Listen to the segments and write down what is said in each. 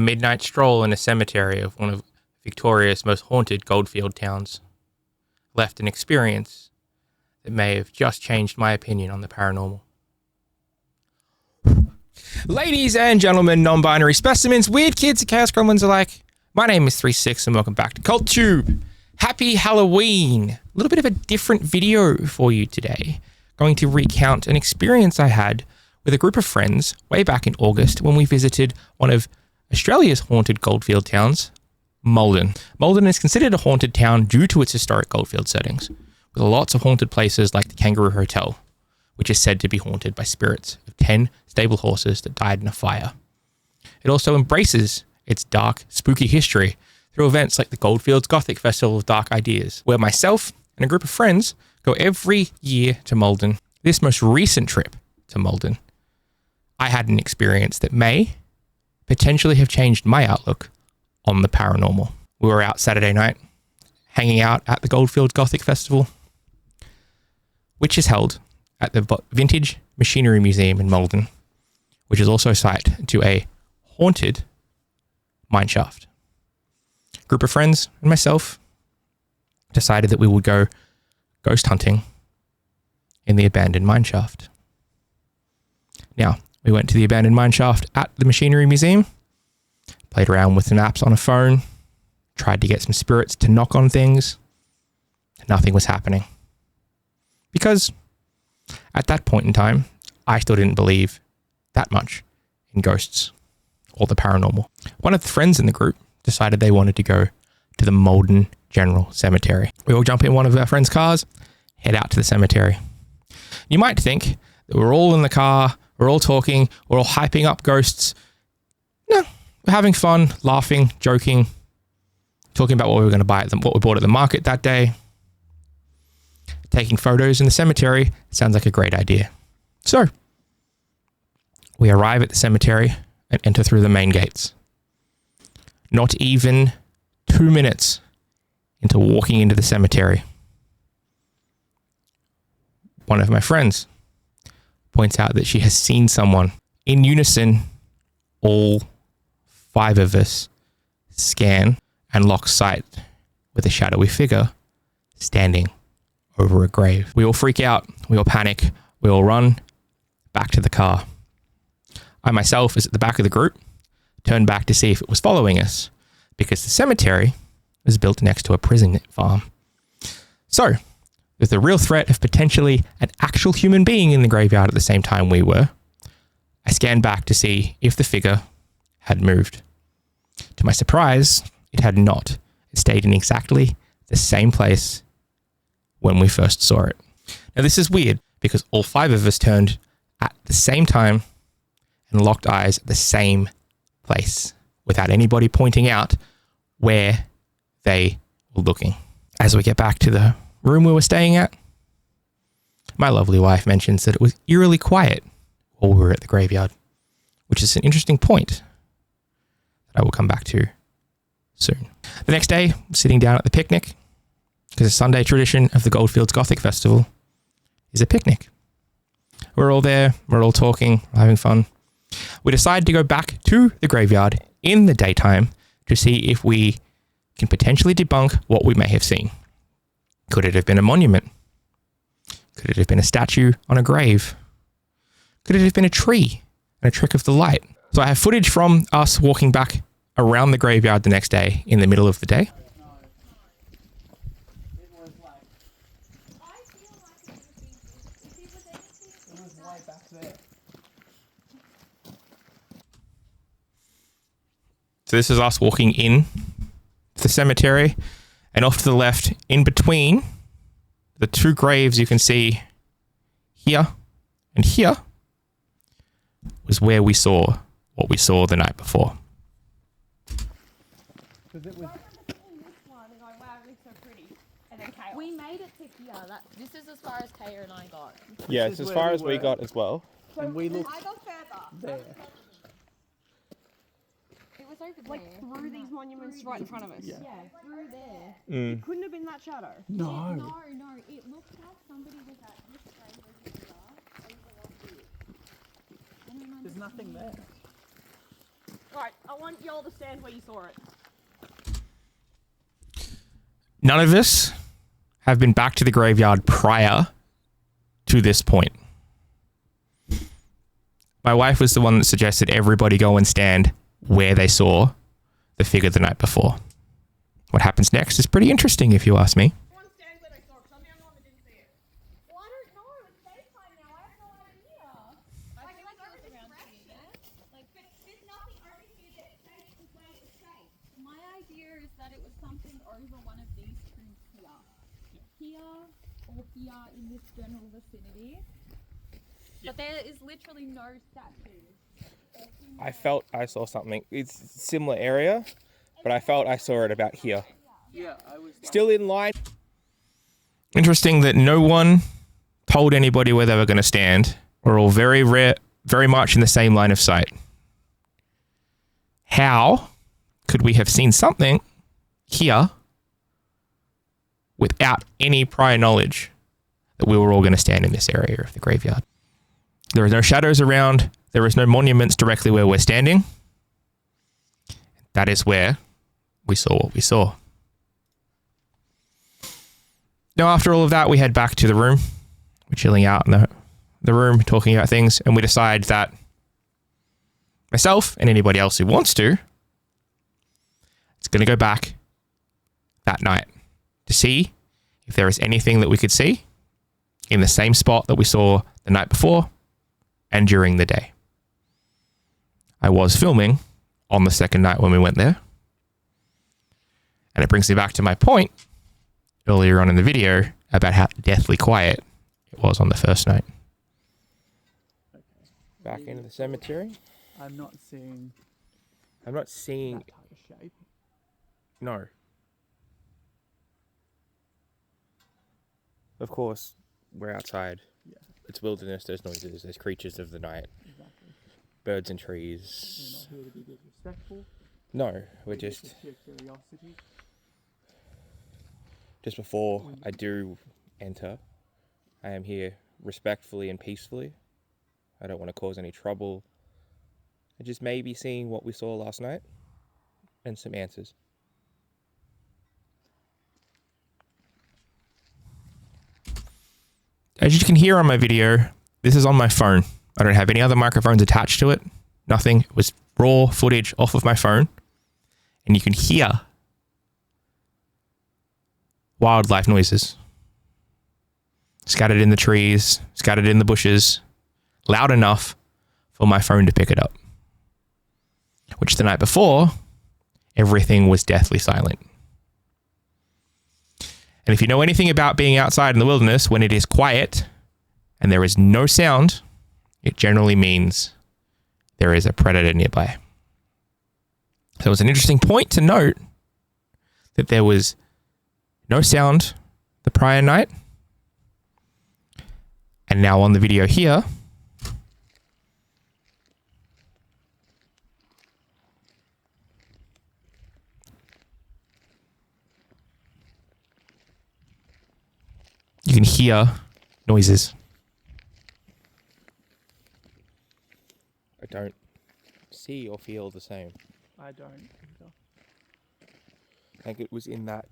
A midnight stroll in a cemetery of one of Victoria's most haunted goldfield towns left an experience that may have just changed my opinion on the paranormal. Ladies and gentlemen, non-binary specimens, weird kids and chaos gremlins alike, my name is 36 and welcome back to CultTube. Happy Halloween! A little bit of a different video for you today. Going to recount an experience I had with a group of friends way back in August when we visited one of Australia's haunted goldfield towns, MALDON. MALDON is considered a haunted town due to its historic goldfield settings, with lots of haunted places like the Kangaroo Hotel, which is said to be haunted by spirits of 10 stable horses that died in a fire. It also embraces its dark, spooky history through events like the Goldfields Gothic Festival of Dark Ideas, where myself and a group of friends go every year to MALDON. This most recent trip to MALDON, I had an experience that may potentially have changed my outlook on the paranormal. We were out Saturday night, hanging out at the Goldfields Gothic Festival, which is held at the Vintage Machinery Museum in MALDON, which is also site to a haunted mineshaft. A group of friends and myself decided that we would go ghost hunting in the abandoned mineshaft. Now, we went to the abandoned mineshaft at the Machinery Museum, played around with some apps on a phone, tried to get some spirits to knock on things. Nothing was happening. Because at that point in time, I still didn't believe that much in ghosts or the paranormal. One of the friends in the group decided they wanted to go to the MALDON General Cemetery. We all jump in one of our friends' cars, head out to the cemetery. You might think that we're all in the car, we're all talking, we're all hyping up ghosts. No, we're having fun, laughing, joking, talking about what we were going to buy at what we bought at the market that day. Taking photos in the cemetery sounds like a great idea. So, we arrive at the cemetery and enter through the main gates. Not even 2 minutes into walking into the cemetery, one of my friends points out that she has seen someone. In unison, all 5 of us scan and lock sight with a shadowy figure standing over a grave. We all freak out, we all panic, we all run back to the car. I myself is at the back of the group, turned back to see if it was following us, because the cemetery was built next to a prison farm. So, with the real threat of potentially an actual human being in the graveyard at the same time we were, I scanned back to see if the figure had moved. To my surprise, it had not. It stayed in exactly the same place when we first saw it. Now this is weird because all 5 of us turned at the same time and locked eyes at the same place without anybody pointing out where they were looking. As we get back to the room we were staying at, my lovely wife mentions that it was eerily quiet while we were at the graveyard, which is an interesting point that I will come back to soon. The next day, sitting down at the picnic, because a Sunday tradition of the Goldfields Gothic Festival is a picnic. We're all there, we're all talking, we're having fun. We decide to go back to the graveyard in the daytime to see if we can potentially debunk what we may have seen. Could it have been a monument? Could it have been a statue on a grave? Could it have been a tree and a trick of the light? So I have footage from us walking back around the graveyard the next day in the middle of the day. So this is us walking in to the cemetery, and off to the left, in between the 2 graves you can see here and here, was where we saw what we saw the night before. We made it to here. This is as far as Kaya and I got. Yeah, it's as far as we got as well. So And we looked I got further. there. It was over Like there. through these monuments right in front of us. Yeah. Yeah, through there. It couldn't have been that shadow. No. No. It looked like somebody was at this grave over here, overlooked it. I don't There's nothing there. Right, I want y'all to stand where you saw it. None of us have been back to the graveyard prior to this point. My wife was the one that suggested everybody go and stand where they saw the figure the night before. What happens next is pretty interesting, if you ask me. Everyone stand where they saw it, 'cause I'm the only one that didn't see it. Well, I don't know. It's daytime now. I have no idea. I feel like it was around here, yeah? Like, but there's nothing over here that safe the way it was safe. My idea is that it was something over one of these trees here. Here or here in this general vicinity. But there is literally no statues. I felt I saw something. It's a similar area, but I felt I saw it about here. Yeah, I was Still in line. Interesting that no one told anybody where they were going to stand. We're all very much in the same line of sight. How could we have seen something here without any prior knowledge that we were all going to stand in this area of the graveyard? There are no shadows around. There is no monuments directly where we're standing. That is where we saw what we saw. Now, after all of that, we head back to the room. We're chilling out in the room, talking about things, and we decide that myself and anybody else who wants to is going to go back that night to see if there is anything that we could see in the same spot that we saw the night before and during the day. I was filming on the second night when we went there. And it brings me back to my point earlier on in the video about how deathly quiet it was on the first night. Back into the cemetery. I'm not seeing I'm not seeing... that type of shape. No. Of course, we're outside. Yeah, It's wilderness, there's noises, there's creatures of the night, exactly. birds and We're trees. not here to be disrespectful. No, we're just sheer curiosity. before I do enter, I am here respectfully and peacefully. I don't want to cause any trouble. I just maybe seeing what we saw last night and some answers. As you can hear on my video, this is on my phone. I don't have any other microphones attached to it. Nothing. It was raw footage off of my phone. And you can hear wildlife noises. Scattered in the trees, scattered in the bushes, loud enough for my phone to pick it up. Which the night before, everything was deathly silent. And if you know anything about being outside in the wilderness, when it is quiet and there is no sound, it generally means there is a predator nearby. So it was an interesting point to note that there was no sound the prior night. And now on the video here, you can hear noises. I don't see or feel the same. I don't either. I think it was in that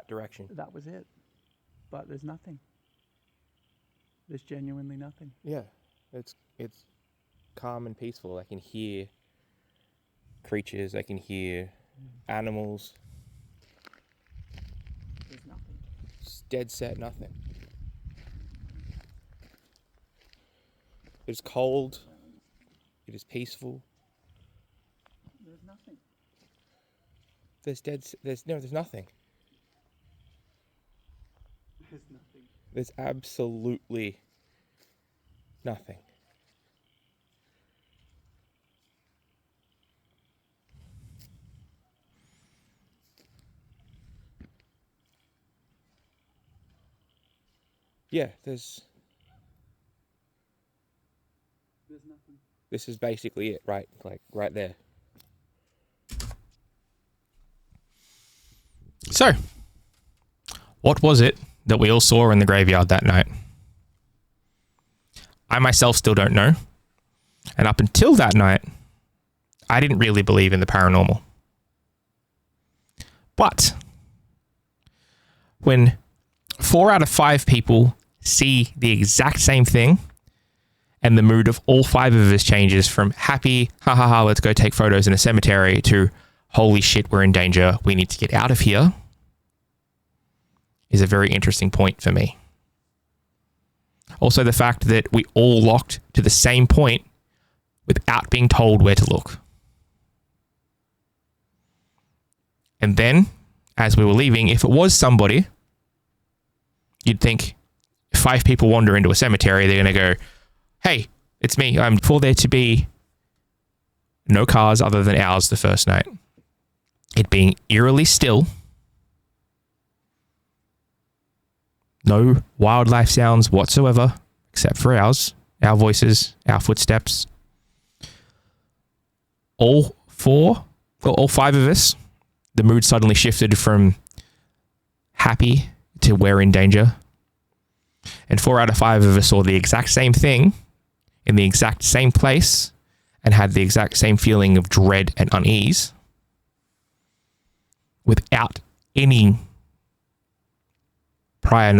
direction. That was it. But there's nothing. There's genuinely nothing. Yeah, it's calm and peaceful. I can hear creatures. I can hear animals. There's nothing. It's dead set nothing. It's cold. It is peaceful. There's nothing. There's nothing. There's nothing. There's absolutely nothing. Yeah, There's nothing. this is basically it, right? Like right there. So, what was it that we all saw in the graveyard that night? I myself still don't know. And up until that night, I didn't really believe in the paranormal. But when 4 out of 5 people see the exact same thing, and the mood of all 5 of us changes from happy, ha ha ha, let's go take photos in a cemetery, to holy shit, we're in danger, we need to get out of here, is a very interesting point for me. Also, the fact that we all locked to the same point without being told where to look. And then, as we were leaving, if it was somebody, you'd think if 5 people wander into a cemetery, they're going to go, hey, it's me. I'm for there to be no cars other than ours the first night. It being eerily still. No wildlife sounds whatsoever, except for ours, our voices, our footsteps. All 5 of us, the mood suddenly shifted from happy to we're in danger. And 4 out of 5 of us saw the exact same thing in the exact same place and had the exact same feeling of dread and unease without any prior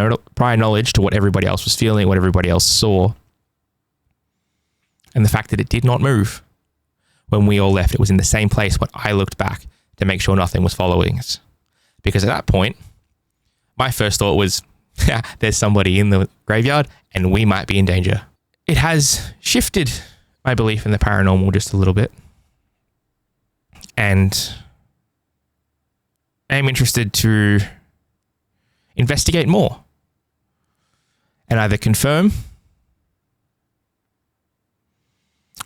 knowledge to what everybody else was feeling, what everybody else saw. And the fact that it did not move when we all left. It was in the same place when I looked back to make sure nothing was following us. Because at that point, my first thought was, there's somebody in the graveyard and we might be in danger. It has shifted my belief in the paranormal just a little bit. And I'm interested to investigate more and either confirm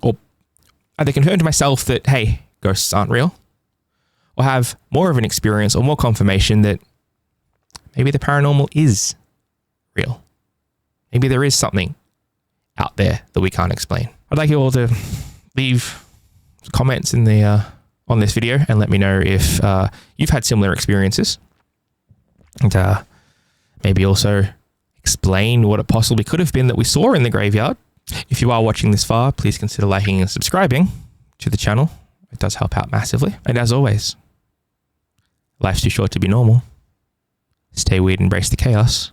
to myself that, hey, ghosts aren't real, or have more of an experience or more confirmation that maybe the paranormal is real. Maybe there is something out there that we can't explain. I'd like you all to leave comments in the on this video and let me know if you've had similar experiences, and maybe also explain what it possibly could have been that we saw in the graveyard. If you are watching this far, please consider liking and subscribing to the channel. It does help out massively. And as always, life's too short to be normal. Stay weird, embrace the chaos.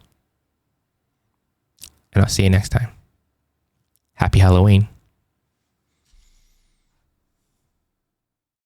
And I'll see you next time. Happy Halloween.